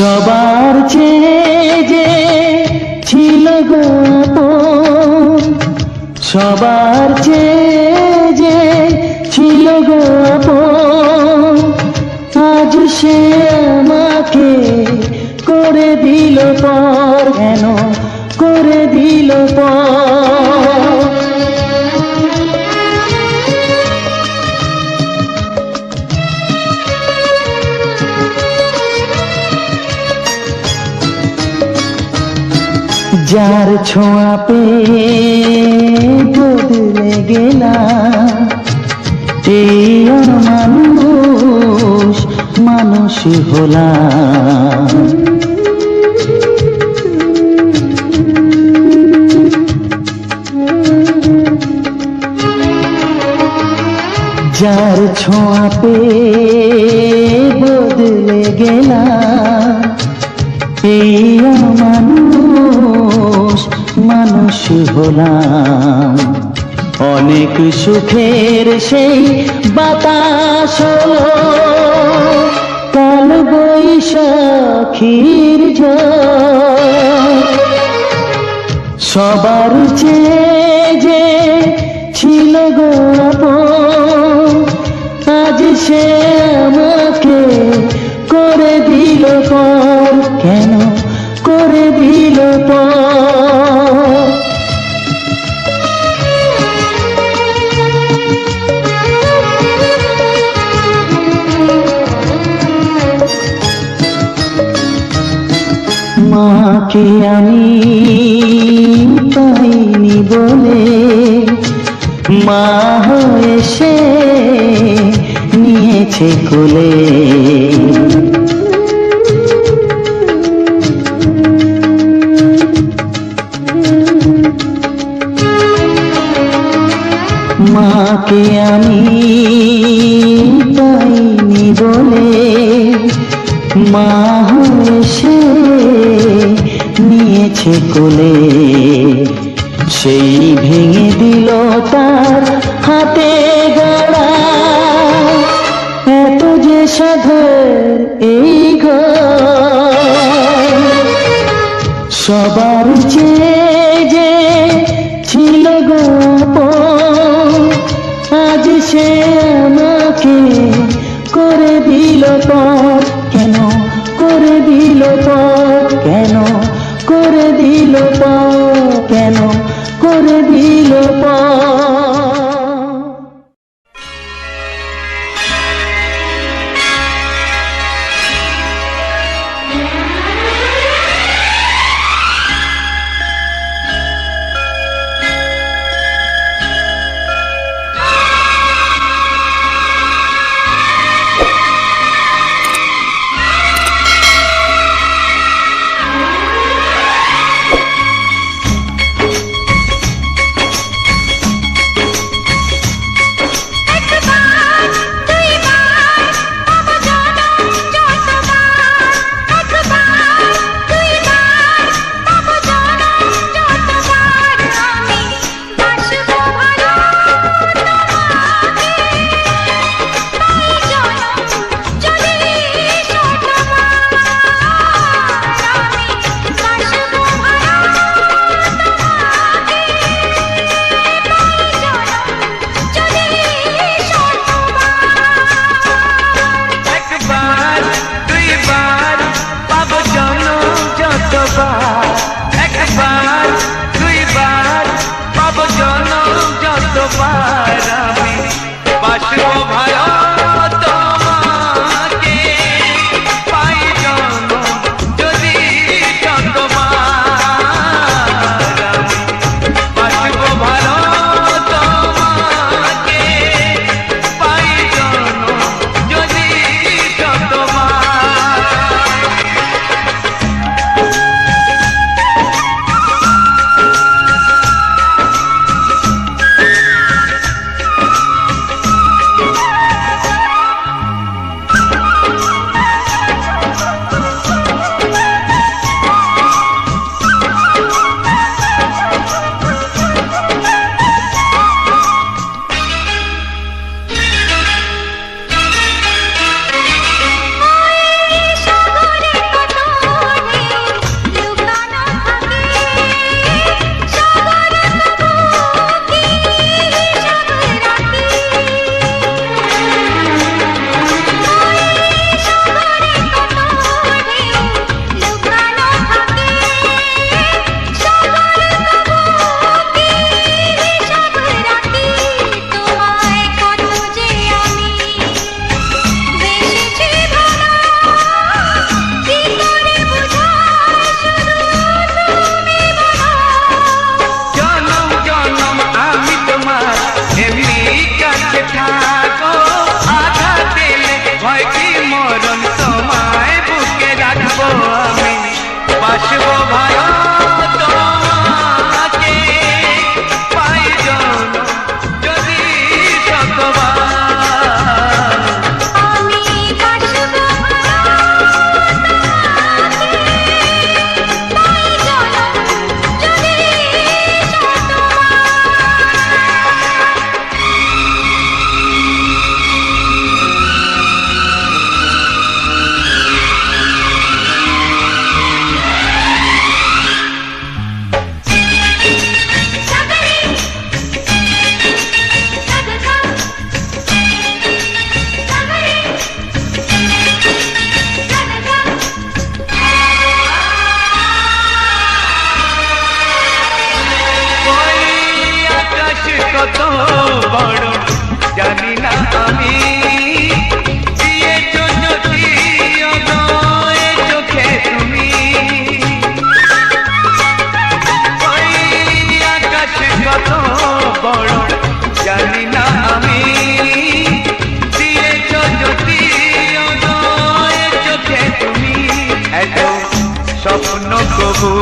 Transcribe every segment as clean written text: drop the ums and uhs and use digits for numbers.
সবার চেয়ে যে ছিল গো আপন, সবার চেয়ে যে ছিল গো আপন, আজ সে আমাকে করে দিল পর, কেন করে দিল পর। যার ছোঁয়া পেয়ে বদলে গেলাম, এই মানুষ মানুষ হলাম। যার ছোঁয়া পেয়ে বদলে গেলাম, এই মানুষ মানুষ হলাম। অনেক সুখের সেই বাতাস হলো, কাল বৈশাখীর ঝড়। সবার চেয়ে যে ছিল গো আপন, আজ সে আমাকে করে দিল পর, কেন করে দিল পর। মাকে আমি পাইনি বলে, মা হয়ে সে নিয়েছে কোলে। মাকে আমি পাইনি বলে, মা হয়ে সে নিয়েছে কোলে। সেই ভেঙে দিল তার হাতে গড়া, এত যে সাধের এই ঘর। সবার চেয়ে যে ছিল গো আপন, আজ সে আমাকে করে দিল পর, কেন করে দিল পর, কেন করে দিল পর, কেন করে দিল পর। বাসবো ভালো তোমাকে পাই জনম যদি শতবার। আমি বাসবো ভালো তোমাকে পাই জনম যদি ওই আকাশ কত বড় জানি না আমি, দিয়েছ যদি অদয় চোখে তুমি। ওই আকাশ কত বড় জানি না আমি, দিয়েছ যদি অদয় চোখে তুমি। এত স্বপ্ন কবু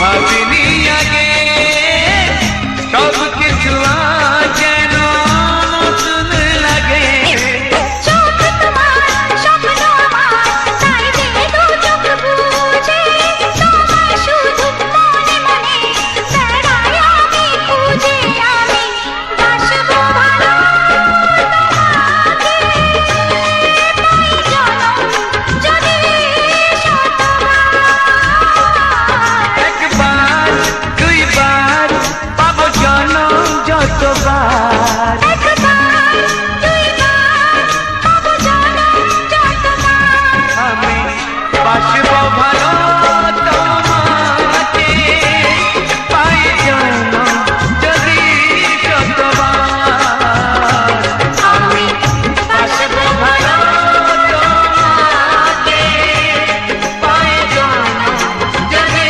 ভাবিনি আগে, সব কিছু আজ যেন নতুন লাগে। চোখ তোমার স্বপ্ন আমার, তাই যে দু চোখ বুঝে তোমায় শুধু মনে মনে বেড়াই আমি খুঁজে। আমি বাসবো ভালো তোমাকে পাই জনম যদি শতবার। একবার দুইবার পাবো জনম যতবার। একবার দুইবার পাবো জনম যতবার। আমি বাসবো ভালো তোমাকে পাই জনম যদি শতবার। আমি বাসবো ভালো তোমাকে পাই জনম যদি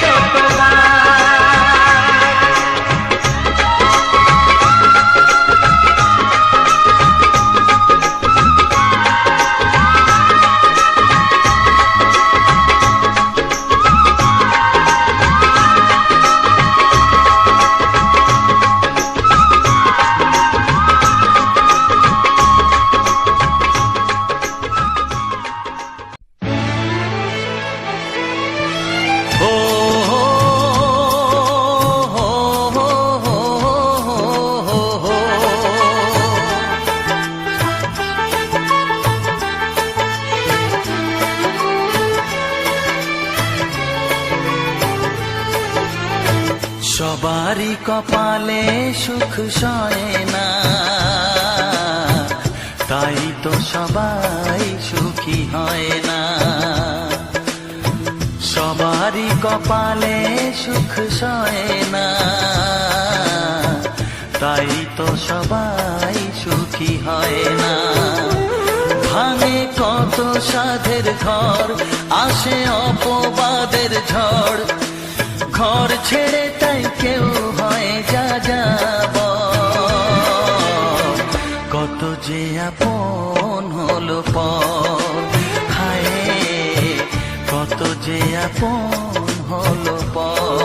শতবার। ও হো হো হো হো হো। সবারই কপালে সুখ সয় না, তাই তো সবাই সুখী হয় না। সবারই কপালে সুখ সয় না, তাই তো সবাই সুখী হয় না। ভাঙে কত সাধের ঘর, আসে অপবাদের ঝড়। ঘর ছেড়ে তাই কেউ হয় যা যাব, কত যে আপন হলো পর। হায় কত যে আপন হলো পর।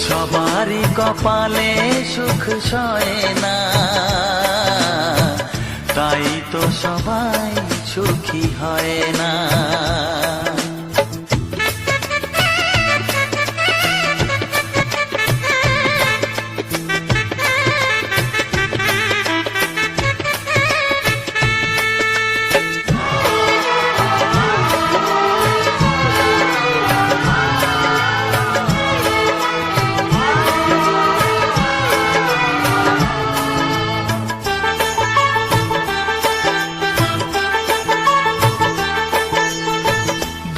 সবারই কপালে সুখ সয় না, তাই তো সবাই সুখী হয় না।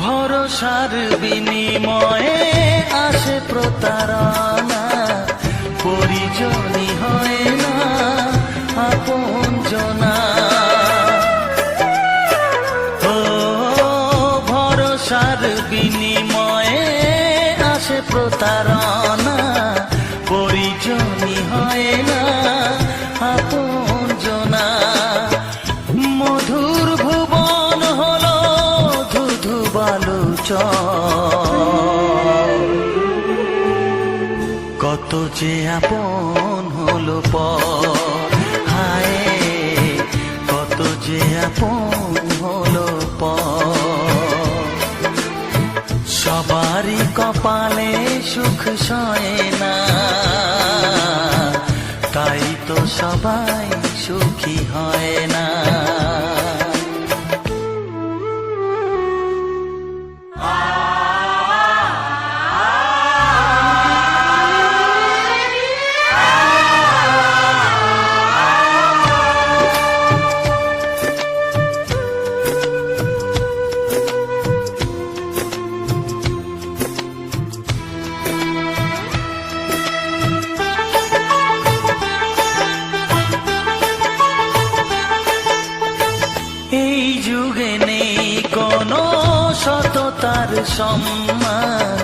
ভরসার বিনিময়ে আসে প্রতারণা, পরিজনই হয় না আপনজনা। ও ভরসার বিনিময়ে আসে প্রতারণা, পরিজনই হয় না আপনজনা। মধুর ভুবন হলো ধূত যে আপন হলো পর, হায় কত যে আপন হলো পর। সবারই কপালে সুখ সয় না, তাই তো সবাই সুখী হয় না। এই যুগে নেই কোনো সততার সম্মান,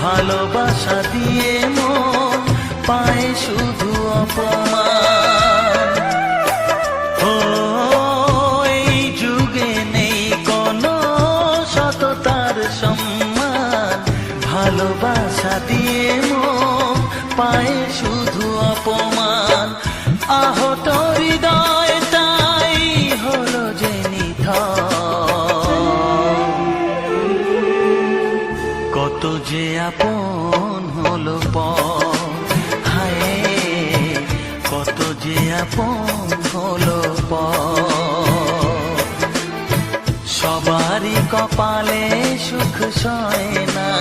ভালোবাসা দিয়ে মন পায় শুধু অপমান। ও এই যুগে নেই কোনো সততার সম্মান, ভালোবাসা দিয়ে মন পায় শুধু অপমান। আহত হৃদয়টাই হলো যে কত যে আপন হলো পর, হায় কত যে আপন হলো পর। সবারই কপালে সুখ সয় না,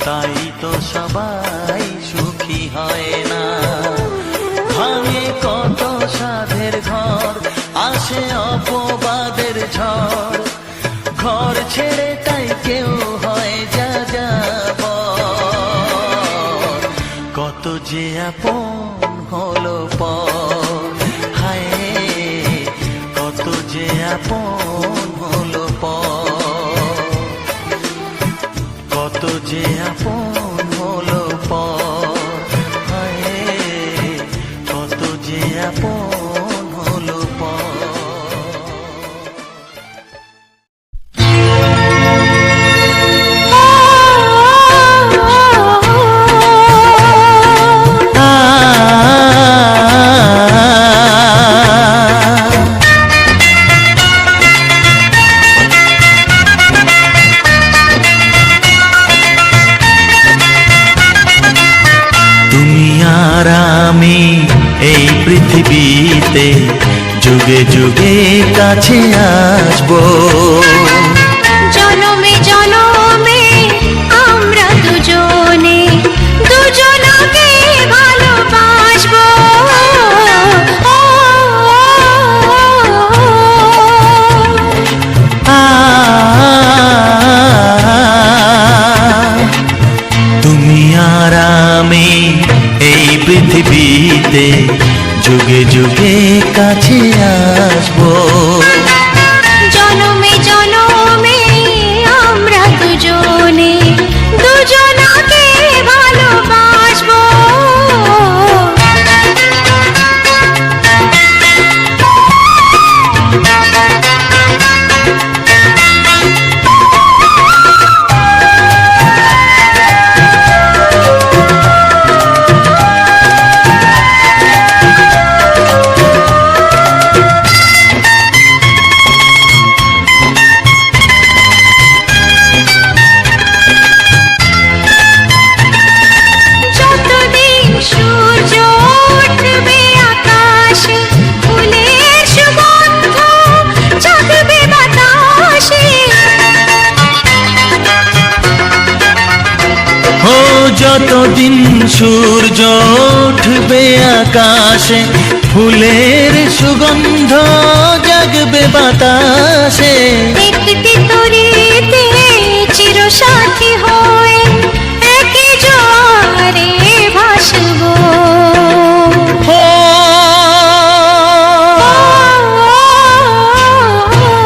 তাই তো সবাই সুখী হয় না। ভাঙে কত সাধের ঘর, আসে অপবাদের ঝড়, ঘর ছেড়ে তাই কেউ হয় যা যাবার। কত যে আপন হলো পর, হায় কত যে আপন হলো পর। কত যে আপন হলো পর, হায় কত যে আপন হলো পর। এই পৃথিবীতে যুগে যুগে কাছে আসবো, জনমে জনমে আমরা দুজনে দুজনকে ভালোবাসবো। তুমি আর আমি এই পৃথিবীতে যুগে যুগে কাছে আসবো, জনমে জনমে আমরা দুজনে দুজনকে ভালোবাসবো। যতদিন সূর্য উঠবে আকাশে, ফুলের সুগন্ধ জাগবে বাতাসে। একটি তরিতে চিরসাথী হয়ে একই জোয়ারে ভাসবো।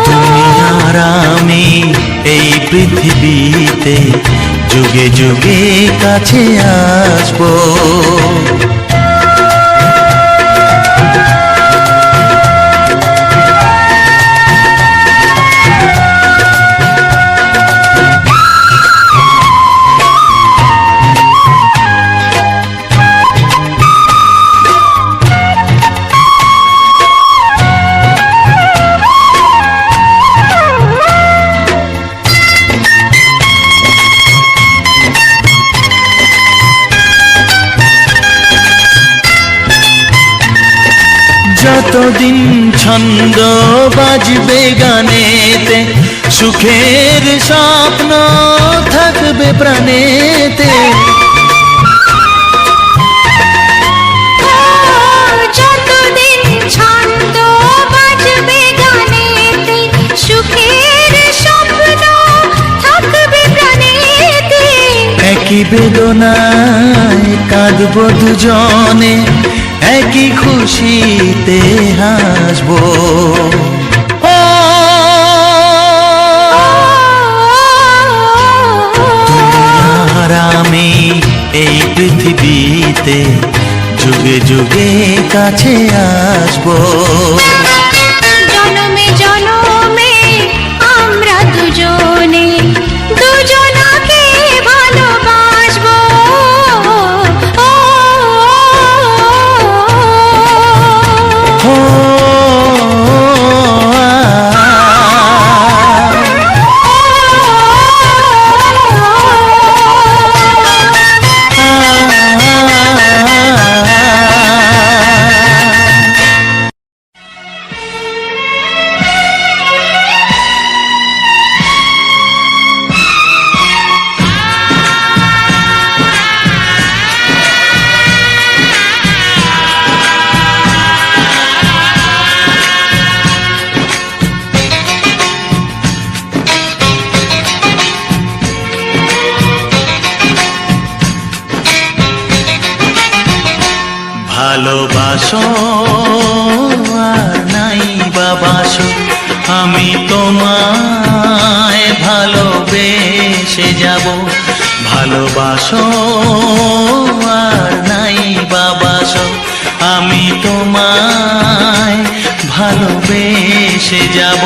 তুমি আর আমি এই পৃথিবীতে যুগে যুগে কাছে আসবো। যতদিন ছন্দ বাজবে গানেতে, সুখের স্বপ্ন থাকবে প্রাণেতে। যতদিন ছন্দ বাজবে গানেতে, সুখের স্বপ্ন থাকবে প্রাণেতে। একই বেদনায় কাঁদবো দুজনে, একই খুশিতে হাসবো। আর আমি এই পৃথিবীতে যুগে যুগে কাছে আসবো। জনমে জনমে আমরা দুজনে দুজনাকে ভালোবাসবো। ভালোবাসো আর নাই বাবাসো, আমি তোমায় ভালোবেসে যাব। ভালোবাসো আর নাই বাবাসো, আমি তোমায় ভালোবেসে যাব।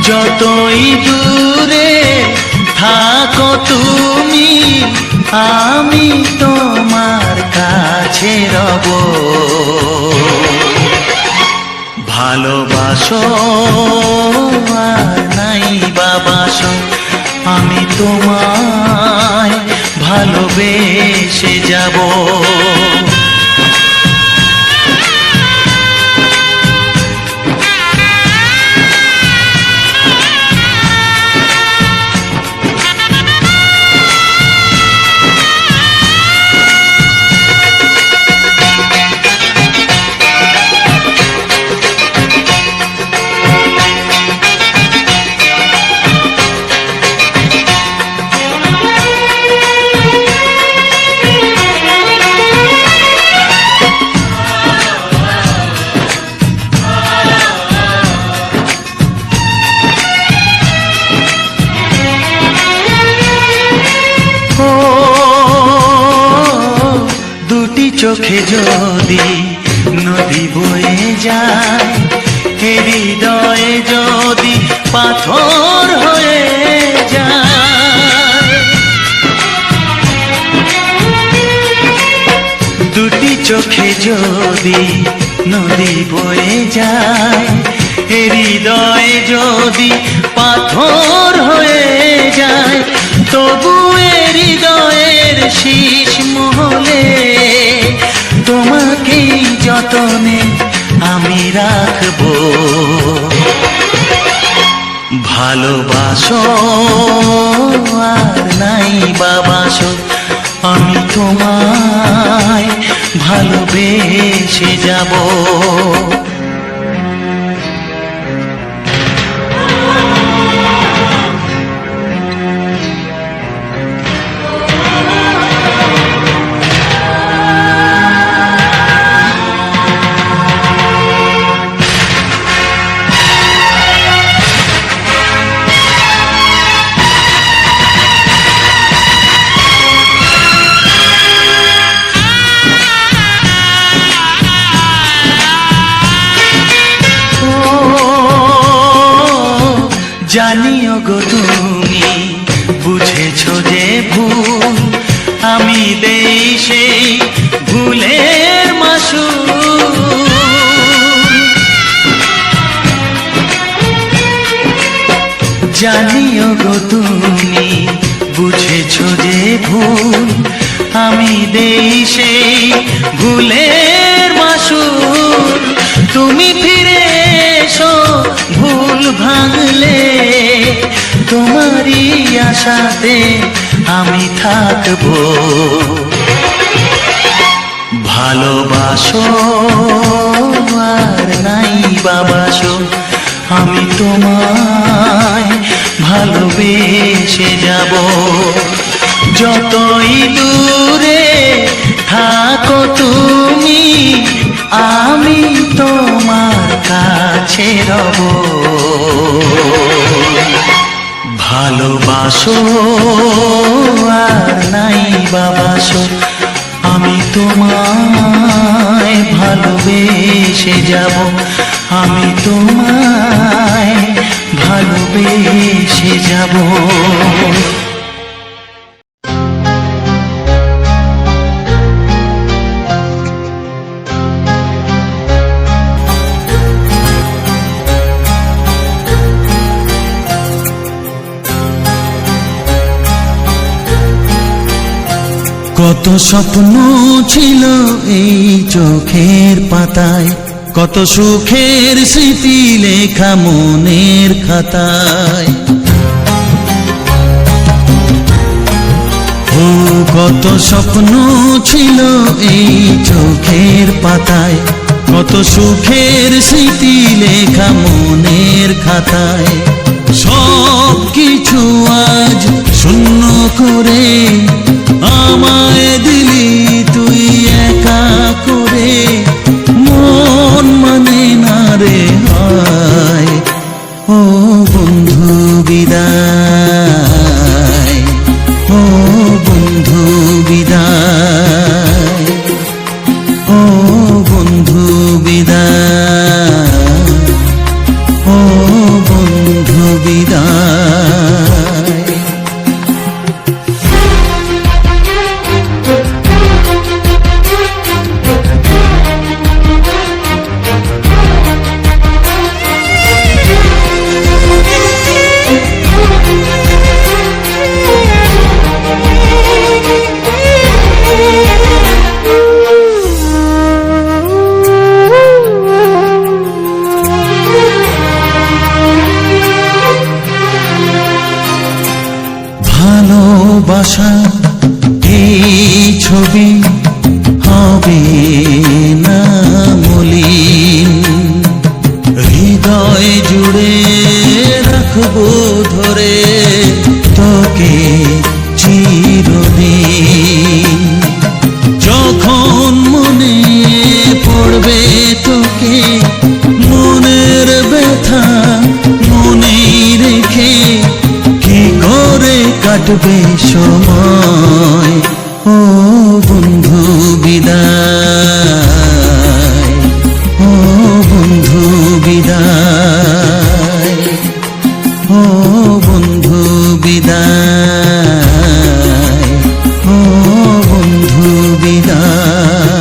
যতই দূরে থাকো তুমি, আমি তোমার কাছে রব। ভালোবাসো আর নাই বাবাসো, আমি তোমায় ভালোবেসে যাব। চোখে যদি নদী বয়ে যায়, হৃদয়ে যদি পাথর হয়ে যায়। দুটি চোখে যদি নদী বয়ে যায়, হৃদয়ে যদি পাথর হয়ে যায়, তবু হৃদয়ের শীষ মহলে তোমাকেই যতনে আমি রাখবো। ভালোবাসো আর নাই বাবাসো, আমি তোমায় ভালোবেসে যাব। জানিও গো তুমি বুঝেছো যে ভুল, আমি দেই সেই ভুলের মাসুল। জানিও গো তুমি বুঝেছো যে ভুল, আমি দেই সেই ভুলের মাসুল। তুমি ফিরে এসো ভুল ভাঙলে, তোমারই আশাতে আমি থাকবো। ভালোবাসো আর নাই বাবাসো, আমি তোমায় ভালোবেসে যাব। যতই দূরে থাকো তুমি, আমি তোমার কাছে রব। ভালোবাসো আর নাই বাবাসো, আমি তোমায় ভালোবেসে যাব। আমি তোমায় ভালোবেসে যাব। কত স্বপ্ন ছিল এই চোখের পাতায়, কত সুখের স্মৃতি লেখা মনের খাতায়। ও কত স্বপ্ন ছিল এই চোখের পাতায়, কত সুখের স্মৃতি লেখা মনের খাতায়। সব কিছু আজ শূন্য করে আমায় দিলি তুই একা করে, মন মানে না রে হায়। ও বন্ধু বিদায়, ও বন্ধু বিদায়, ও বন্ধু বিদায়, ও বন্ধু বিদায়। ভালোবাসা এই ছবি হবে না মলিন, হৃদয় জুড়ে রাখবো ধরে তোকে চিরদিন। যখন মনে পড়বে তোকে, মনের ব্যথা মনেই রেখে কি করে কাটবে সময়। ও বন্ধু বিদায়, ও বন্ধু বিদায়, ও বন্ধু বিদায়, ও বন্ধু বিদায়।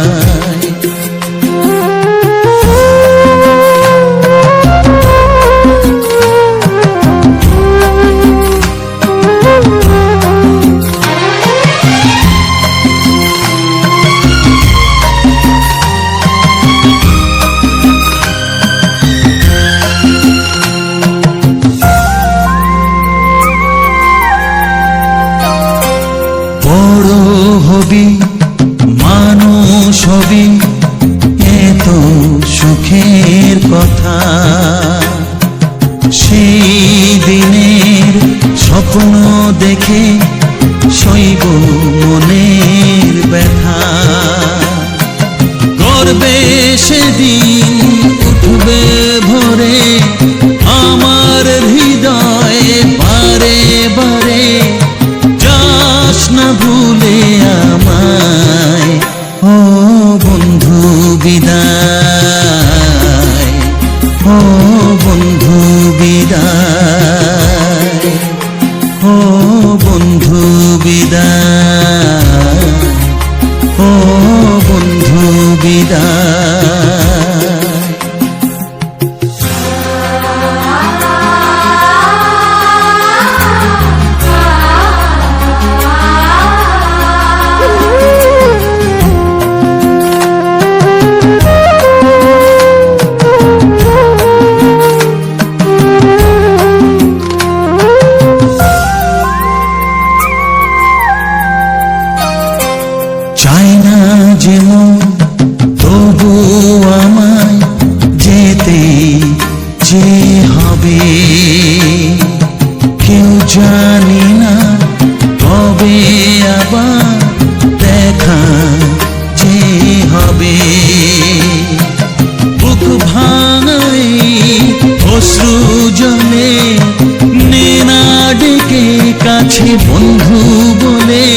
বড় হবি মানুষ হবি, এত সুখের কথা। সেই দিনের স্বপ্ন দেখে সইব মনের ব্যথা। গর্বে সেদিন উঠবে ভরে আমার হৃদয়ে বারে বারে, যাস না ভুলে আমায়। ও বন্ধু বিদায়, ও বন্ধু বিদায়, ও বন্ধু বিদায়, ও বন্ধু বিদায়। জানি না কবে আবার দেখা যে হবে। বুক ভাঙাই অশ্রু জলে নেনা ডেকে কাছে বন্ধু বলে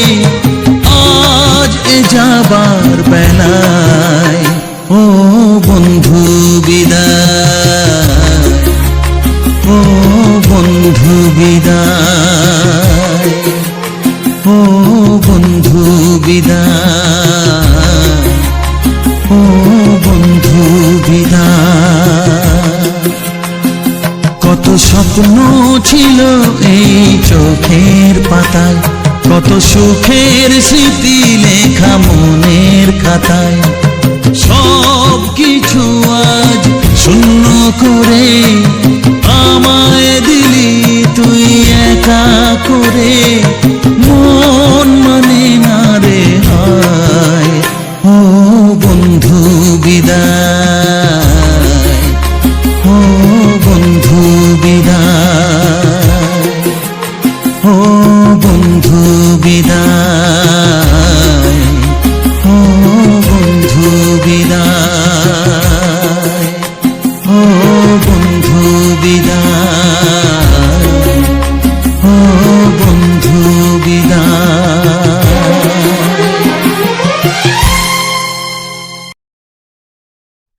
আজ এ যাবার বেলায় ও বন্ধু বিদায়, ও বন্ধু বিদায়, ও বন্ধু বিদায়, ও বন্ধু বিদায়। কত স্বপ্ন ছিল এই চোখের পাতায়, কত সুখের স্মৃতি লেখা মনের খাতায়, সব কিছু আজ শূন্য করে আমায় দিলি তুই একা করে। মন মানে না রে হায় ও বন্ধু বিদায়, ও বন্ধু বিদায়, ও বন্ধু বিদায়, ও বন্ধু বিদায়, ও বন্ধু বিদায়, ও বন্ধু বিদায়।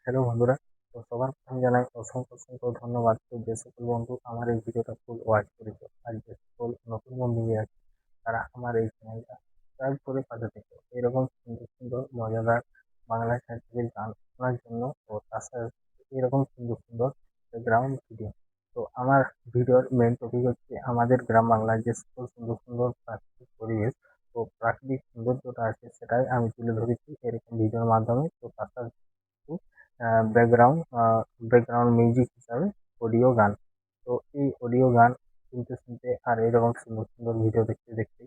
হ্যালো বন্ধুরা, তো সবার প্রথমে জানাই অসংখ্য অসংখ্য ধন্যবাদ। তো যে সকল বন্ধু আমার এই ভিডিওটা ফুল ওয়াচ করেছে, আর যে সকল নতুন বন্ধু আছে তারা আমার এই চ্যানেলটা সাবস্ক্রাইব করে পাশে থেকে এরকম সুন্দর সুন্দর মজাদার বাংলা সাহিত্যের গান শোনার জন্য, ও তার সাথে এরকম সুন্দর সুন্দর গ্রাউন্ড ভিডিও। তো আমার ভিডিওর মেন টপিক হচ্ছে আমাদের গ্রাম বাংলার যে সকল সুন্দর সুন্দর প্রাকৃতিক পরিবেশ ও প্রাকৃতিক সৌন্দর্যটা আছে সেটাই আমি তুলে ধরেছি এরকম ভিডিওর মাধ্যমে। তো তার সাথে ব্যাকগ্রাউন্ড ব্যাকগ্রাউন্ড মিউজিক হিসাবে অডিও গান। তো এই অডিও গান শুনতে শুনতে আর এরকম সুন্দর সুন্দর ভিডিও দেখতে দেখতে,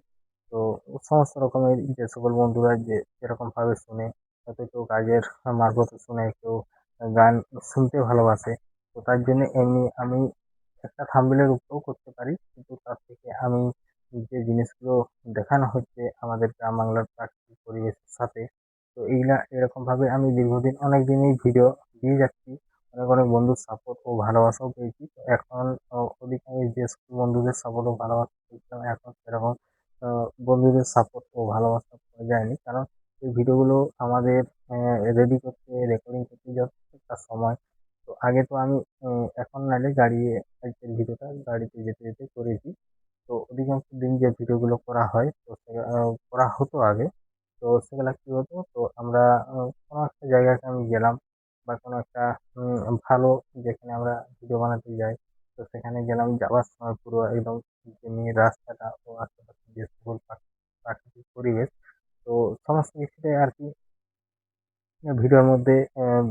তো সমস্ত রকমের যে সকল বন্ধুরা যে যেরকম ভাবে শুনে, হয়তো কেউ কাজের মারফতে শুনে, কেউ গান শুনতে ভালোবাসে। তো তার জন্য এমনি আমি একটা থাম্বনেলের উপরেও করতে পারি, কিন্তু তার থেকে আমি যে জিনিসগুলো দেখানো হচ্ছে আমাদের গ্রাম বাংলার প্রাকৃতিক পরিবেশের সাথে, তো এইগুলা এরকমভাবে আমি দীর্ঘদিন অনেক দিন এই ভিডিও দিয়ে যাচ্ছি। অনেক অনেক বন্ধুর সাপোর্ট ও ভালোবাসাও পেয়েছি। তো এখন অধিকাংশ যে সকল বন্ধুদের সাপোর্ট ও ভালোবাসা পেয়েছিলাম, এখন সেরকম বন্ধুদের সাপোর্ট ও ভালোবাসা পাওয়া যায়নি, কারণ এই ভিডিওগুলো আমাদের রেডি করতে, রেকর্ডিং করতে যতটা সময়। তো আগে তো আমি এখন নাহলে আজকের ভিডিওটা গাড়িতে যেতে যেতে করেছি। তো অধিকাংশ দিন যে ভিডিওগুলো করা হয়, তো করা হতো আগে। তো সেগুলা কি হতো, তো আমরা কোনো একটা জায়গাতে আমি গেলাম, বা কোনো একটা ভালো যেখানে আমরা ভিডিও বানাতে যাই, তো সেখানে গেলাম, যাওয়ার সময় পুরো একদম যেমনি রাস্তাটা ও আশেপাশে যে সকল প্রাকৃতিক পরিবেশ, তো সমস্ত কিছুটাই আর কি ভিডিওর মধ্যে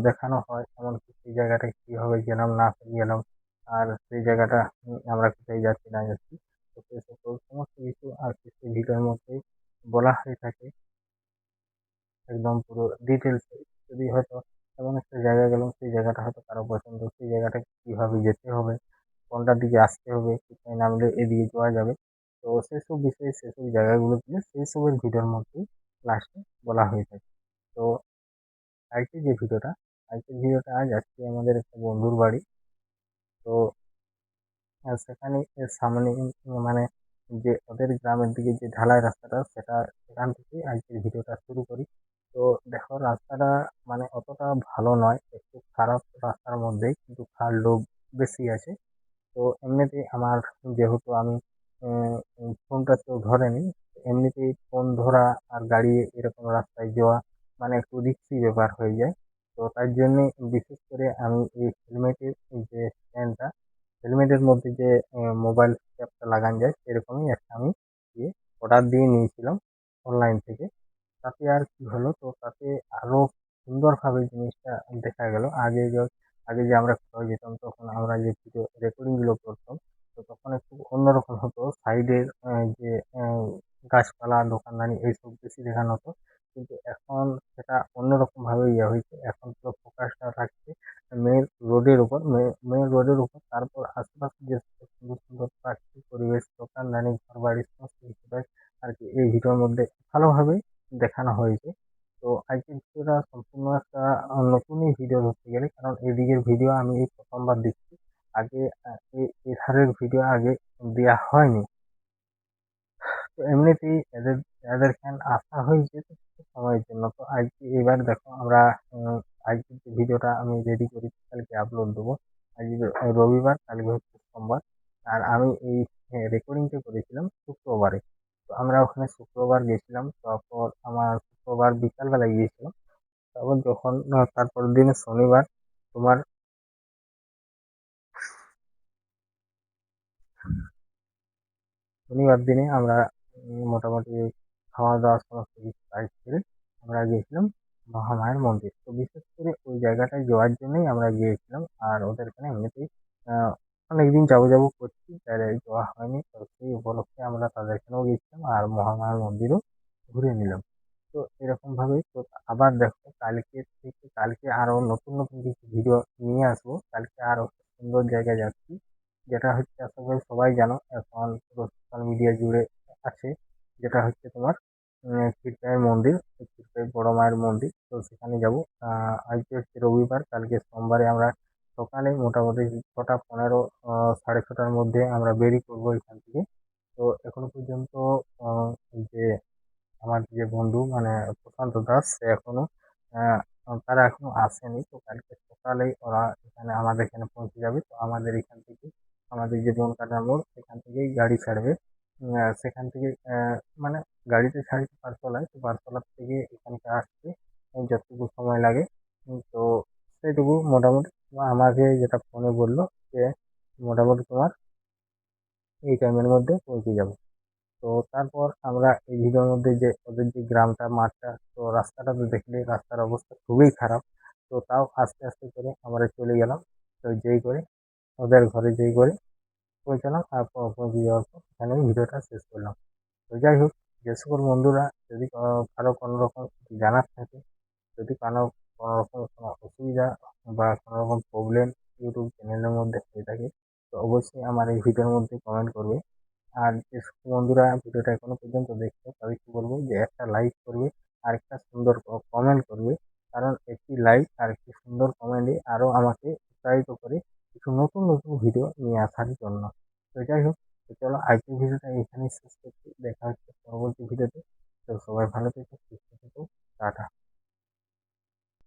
দেখানো হয়। এমনকি সেই জায়গাটায় কিভাবে গেলাম না গেলাম, আর সেই জায়গাটা আমরা কোথায় যাচ্ছি না যাচ্ছি, তো সেই সকল সমস্ত কিছু আর কি সেই ভিডিওর মধ্যেই বলা হয়ে থাকে একদম পুরো ডিটেলস। যদি হয়তো এমন একটা জায়গায় গেলাম, সেই জায়গাটা হয়তো কারো পছন্দ, সেই জায়গাটা কিভাবে যেতে হবে, কোনটার দিকে আসতে হবে, কোথায় নামলে এদিকে যাওয়া যাবে, তো সেসব বিষয়ে সেসব জায়গাগুলো দিয়ে সেই সবের ভিডিওর মধ্যেই লাস্টে বলা হয়ে থাকে। তো আজকের ভিডিওটা আজ আসছি আমাদের একটা বন্ধুর বাড়ি। তো সেখানে এর সামনে মানে যে ওদের গ্রামের দিকে যে ঢালাই রাস্তাটা, সেখান থেকে আজকের ভিডিওটা শুরু করি। তো দেখো রাস্তাটা মানে অতটা ভালো নয়, একটু খারাপ রাস্তার মধ্যেই, কিন্তু খাল ডোব বেশি আছে। তো এমনিতেই আমার, যেহেতু আমি ফোনটা কেউ ধরেনি, এমনিতেই ফোন ধরা আর গাড়ি এরকম রাস্তায় যাওয়া মানে একটু রিস্কি ব্যাপার হয়ে যায়। তো তার জন্যে বিশেষ করে আমি এই হেলমেটের যে স্ট্যান্ডটা, হেলমেটের মধ্যে যে মোবাইল স্ট্র্যাপটা লাগানো যায়, সেরকমই একটা আমি ইয়ে অর্ডার দিয়ে নিয়েছিলাম অনলাইন থেকে। তাতে আর কি হলো, তো তাতে আরো সুন্দরভাবে জিনিসটা দেখা গেল। আগে যে আমরা কোথাও যেতাম, তখন আমরা যে ভিডিও রেকর্ডিং গুলো করতাম, তো তখন একটু অন্যরকম হতো। সাইডের যে গাছপালা, দোকানদানি এইসব বেশি দেখানো হতো, কিন্তু এখন সেটা অন্যরকম ভাবে ইয়ে হয়েছে। এখন পুরো ফোকাসটা থাকছে মেন রোডের উপর, তারপর আশেপাশে যে সুন্দর সুন্দর প্রাকৃতিক পরিবেশ, দোকানদানি, ঘর বাড়ি সমস্ত কিছুটাই আর কি এই ভিডিওর মধ্যে ভালোভাবে দেখানো হয়েছে। তো আজকের ভিডিওটা সম্পূর্ণ একটা নতুনই ভিডিও ধরতে গেলে, কারণ এদিকের ভিডিও আমি এই প্রথমবার দিচ্ছি। আগে এধারের ভিডিও আগে দেওয়া হয়নি। তো এমনিতেই এদের ফ্যান আসা হয়েছে তো কিছু সময়ের জন্য। তো আজকে এবার দেখো আমরা আজকের যে ভিডিওটা আমি রেডি করি কালকে আপলোড দেবো। আজকে রবিবার, কালকে হচ্ছে সোমবার। আর আমি এই রেকর্ডিংটা করেছিলাম শুক্রবারে। তো আমরা ওখানে শুক্রবার গেছিলাম, তারপর আমার শুক্রবার বিকালবেলা গিয়েছিলাম। তারপর যখন তারপরের দিনে শনিবার তোমার শনিবার দিনে আমরা মোটামুটি খাওয়া দাওয়া সমস্ত কিছু কাজ সেরে আমরা গিয়েছিলাম মহামায়ার মন্দির। তো বিশেষ করে ওই জায়গাটায় যাওয়ার জন্যই আমরা গিয়েছিলাম। আর ওদের এখানে এমনিতেই অনেকদিন যাবো যাবো করছি, তাই যাওয়া হয়নি। তো সেই উপলক্ষে আমরা তাদের এখানেও গেছিলাম আর মহামায়ার মন্দিরও ঘুরে নিলাম। তো এরকম ভাবেই তো আবার দেখো কালকে থেকে কালকে আরো নতুন নতুন কিছু ভিডিও নিয়ে আসবো। কালকে আরো সুন্দর জায়গায় যাচ্ছি, যেটা হচ্ছে আশা করি সবাই জানো এখন পুরো সোশ্যাল মিডিয়া জুড়ে আছে, যেটা হচ্ছে তোমার ক্ষীরপাইয়ের মন্দির, এই ক্ষীরপাই বড় মায়ের মন্দির। তো সেখানে যাবো। আজকে হচ্ছে রবিবার, কালকে সোমবারে আমরা সকালে মোটামুটি 6:15 6:30টার মধ্যে আমরা বেরিয়ে পড়বো এখান থেকে। তো এখনো পর্যন্ত যে আমার যে বন্ধু মানে প্রশান্ত দাস, সে এখনো আহ, তারা এখনো আসেনি। তো কালকে সকালেই ওরা এখানে আমাদের এখানে পৌঁছে যাবে। তো আমাদের এখান থেকে আমাদের যে বনকাটা মোড় সেখান থেকেই গাড়ি ছাড়বে। সেখান থেকে মানে গাড়িতে ছাড়ছে পাঁচতলায়, তো পাঁচতলা থেকে এখানকে আসতে যতটুকু সময় লাগে তো সেইটুকু মোটামুটি আমাকে যেটা ফোনে বললো যে মোটামুটি তোমার এই টাইমের মধ্যে পৌঁছে যাবে। তো তারপর আমরা এই ভিডিওর মধ্যে যে ওদের যে গ্রামটা মাঠটা, তো রাস্তাটা তো দেখলে রাস্তার অবস্থা খুবই খারাপ। তো তাও আস্তে আস্তে করে আমরা চলে গেলাম। তো যেই করে ওদের ঘরে যেই করে পৌঁছালাম, আর পৌঁছে যাওয়ার পর এখানে ভিডিওটা শেষ করলাম। তো যাই হোক, যে সকল বন্ধুরা যদি কারো কোনো রকম কিছু জানার থাকে, যদি কারো কোনো রকম কোনো অসুবিধা বা কোনো রকম প্রবলেম ইউটিউব চ্যানেলের মধ্যে হয়ে থাকে, তো অবশ্যই আমার এই ভিডিওর মধ্যে কমেন্ট করবে। আর যে সকল বন্ধুরা ভিডিওটা এখনো পর্যন্ত দেখছে তাদেরকে বলবো যে একটা লাইক করবে আর একটা সুন্দর কমেন্ট করবে, কারণ একটি লাইক আর একটি সুন্দর কমেন্টে আরো আমাকে উৎসাহিত করে কিছু নতুন নতুন ভিডিও নিয়ে আসার জন্য। তো যাই হোক, তো চলো আজকের ভিডিওটা এখানেই শেষ করছি। দেখা হচ্ছে পরবর্তী ভিডিওতে। তো সবাই ভালো থেকো।